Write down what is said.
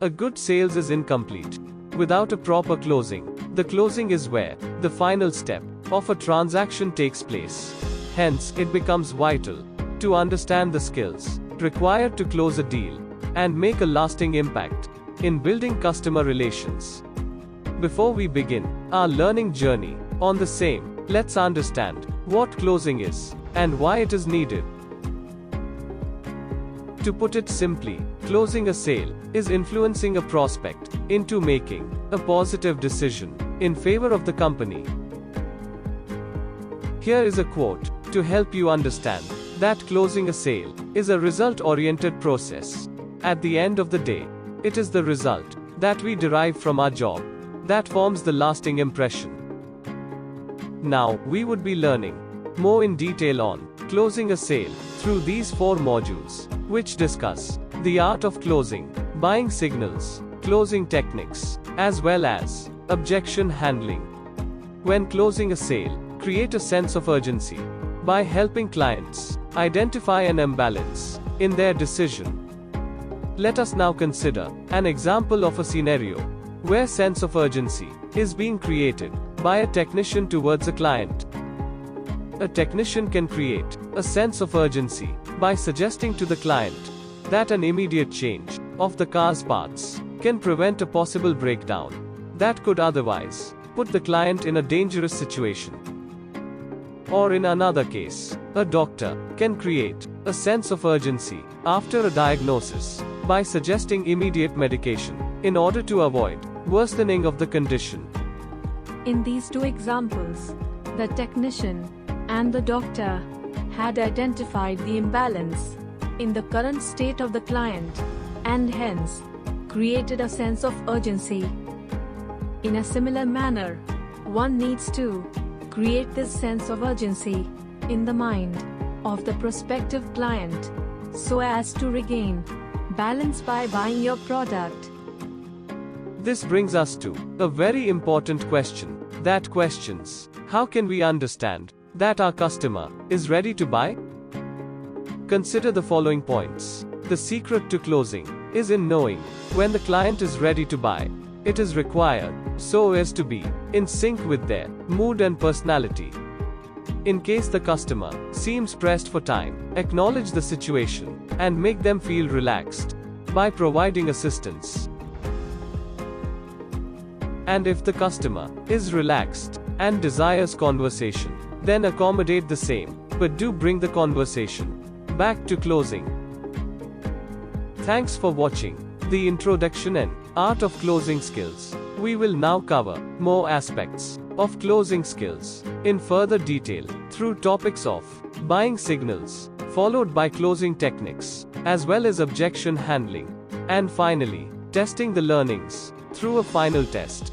A good sales is incomplete without a proper closing. The closing is where the final step of a transaction takes place. Hence, it becomes vital to understand the skills required to close a deal and make a lasting impact in building customer relations. Before we begin our learning journey on the same, let's understand what closing is and why it is needed. To put it simply, closing a sale is influencing a prospect into making a positive decision in favor of the company. Here is a quote to help you understand that closing a sale is a result-oriented process. At the end of the day, it is the result that we derive from our job that forms the lasting impression. Now, we would be learning more in detail on closing a sale through these 4 modules, which discuss the art of closing, buying signals, closing techniques, as well as objection handling. When closing a sale, create a sense of urgency by helping clients identify an imbalance in their decision. Let us now consider an example of a scenario where sense of urgency is being created by a technician towards a client. A technician can create a sense of urgency by suggesting to the client that an immediate change of the car's parts can prevent a possible breakdown that could otherwise put the client in a dangerous situation. Or in another case, a doctor can create a sense of urgency after a diagnosis by suggesting immediate medication in order to avoid worsening of the condition. In these 2 examples, the technician and the doctor had identified the imbalance in the current state of the client and hence created a sense of urgency. In a similar manner, one needs to create this sense of urgency in the mind of the prospective client so as to regain balance by buying your product. This brings us to a very important question that questions: how can we understand that our customer is ready to buy? Consider the following points. The secret to closing is in knowing when the client is ready to buy. It is required so as to be in sync with their mood and personality. In case the customer seems pressed for time, acknowledge the situation and make them feel relaxed by providing assistance. And if the customer is relaxed and desires conversation, then accommodate the same, but do bring the conversation back to closing. Thanks for watching the introduction and art of closing skills. We will now cover more aspects of closing skills in further detail through topics of buying signals, followed by closing techniques, as well as objection handling, and finally, testing the learnings through a final test.